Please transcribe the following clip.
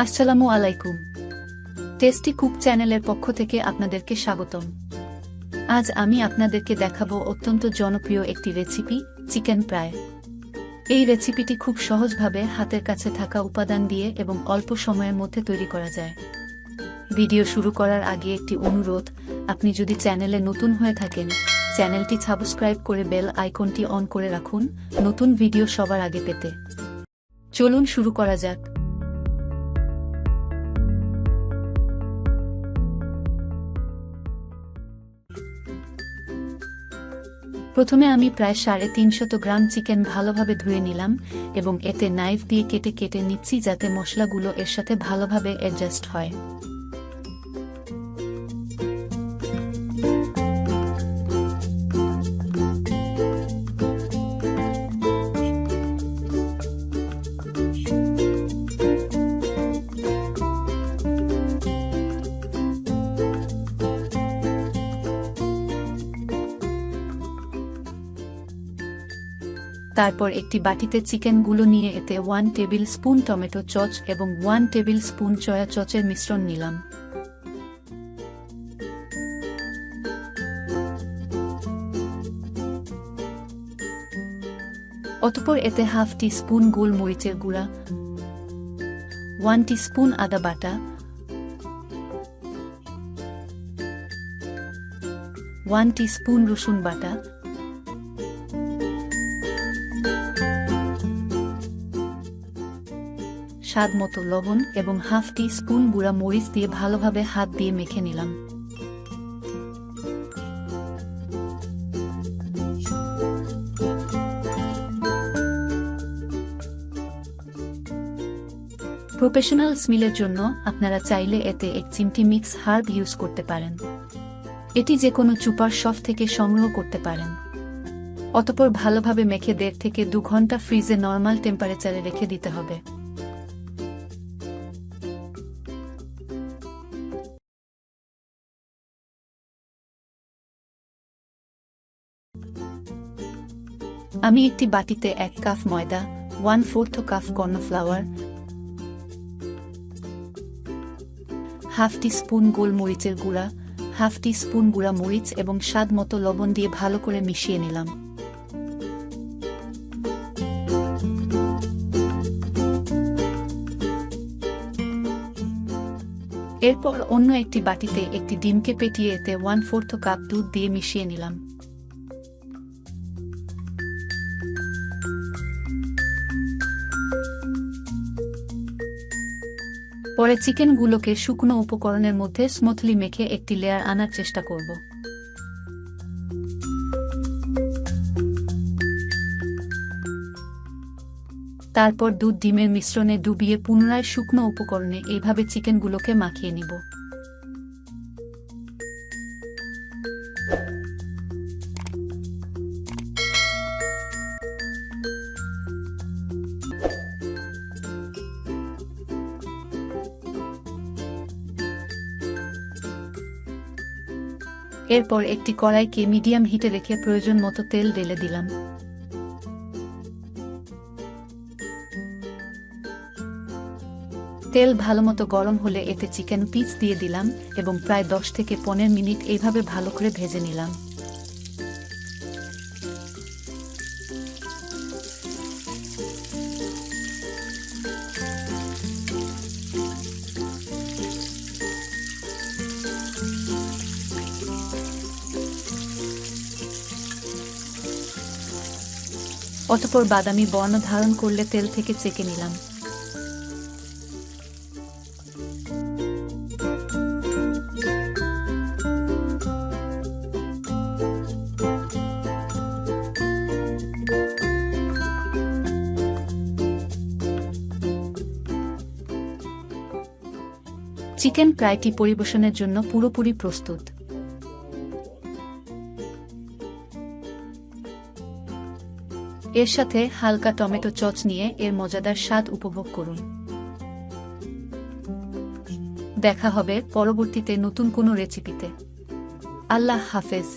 আসসালামু আলাইকুম। Tasty cook চ্যানেলের পক্ষ থেকে আপনাদেরকে স্বাগতম। আজ আমি আপনাদেরকে দেখাবো অত্যন্ত জনপ্রিয় একটি রেসিপি, চিকেন ফ্রাই। এই রেসিপিটি খুব সহজভাবে হাতের কাছে থাকা উপাদান দিয়ে এবং অল্প সময়ের মধ্যে তৈরি করা যায়। ভিডিও শুরু করার আগে একটি অনুরোধ, আপনি যদি চ্যানেলে নতুন হয়ে থাকেন, চ্যানেলটি সাবস্ক্রাইব করে বেল আইকনটি অন করে রাখুন নতুন ভিডিও সবার আগে পেতে। চলুন শুরু করা যাক। প্রথমে আমি প্রায় 350 গ্রাম চিকেন ভালোভাবে ধুয়ে নিলাম এবং এতে নাইফ দিয়ে কেটে কেটে নিচ্ছি যাতে মশলাগুলো এর সাথে ভালোভাবে অ্যাডজাস্ট হয়। তারপর একটি বাটিতে চিকেনগুলো নিয়ে এতে 1 টেবিল স্পুন টমেটো সস এবং 1 টেবিল স্পুন সয়া সসের মিশ্রণ নিলাম। অতঃপর এতে হাফ টি স্পুন গোলমরিচের গুঁড়া, 1 টিস্পুন আদা বাটা, 1 টিস্পুন রসুন বাটা, স্বাদ মতো লবণ এবং হাফ টি স্পুন গুঁড়া মরিচ দিয়ে ভালোভাবে হাত দিয়ে মেখে নিলাম। প্রফেশনাল স্মেলের জন্য আপনারা চাইলে এতে 1 চিমটি মিক্স হার্ব ইউজ করতে পারেন। এটি যে কোনো চুপার শপ থেকে সংগ্রহ করতে পারেন। অতঃপর ভালোভাবে মেখে 1.5 থেকে 2 ঘন্টা ফ্রিজে নরমাল টেম্পারেচারে রেখে দিতে হবে। আমি একটি বাটিতে 1 কাপ ময়দা, 1/4 কাপ কর্নফ্লাওয়ার, হাফ টি স্পুন গোলমরিচের গুঁড়া, হাফ টি স্পুন গুঁড়া মরিচ এবং স্বাদ মতো লবণ দিয়ে ভালো করে মিশিয়ে নিলাম। এরপর অন্য একটি বাটিতে একটি ডিমকে পেটিয়ে এতে 1/4 কাপ দুধ দিয়ে মিশিয়ে নিলাম। পরে চিকেনগুলোকে শুকনো উপকরণের মধ্যে স্মুথলি মেখে একটি লেয়ার আনার চেষ্টা করব। তারপর দুধ ডিমের মিশ্রণে ডুবিয়ে পুনরায় শুকনো উপকরণে এইভাবে চিকেনগুলোকে মাখিয়ে নিব। এরপর একটি কড়াইকে মিডিয়াম হিটে রেখে প্রয়োজন মতো তেল ঢেলে দিলাম। তেল ভালোমতো গরম হলে এতে চিকেন পিস দিয়ে দিলাম এবং প্রায় 10 থেকে 15 মিনিট এইভাবে ভালো করে ভেজে নিলাম। অতঃপর বাদামি বর্ণ ধারণ করলে তেল থেকে ছেঁকে নিলাম। চিকেন ফ্রাইটি পরিবেশনের জন্য পুরোপুরি প্রস্তুত। এর সাথে হালকা টমেটো সস নিয়ে এর মজাদার স্বাদ উপভোগ করুন। দেখা হবে পরবর্তীতে নতুন কোনো রেসিপিতে। আল্লাহ হাফেজ।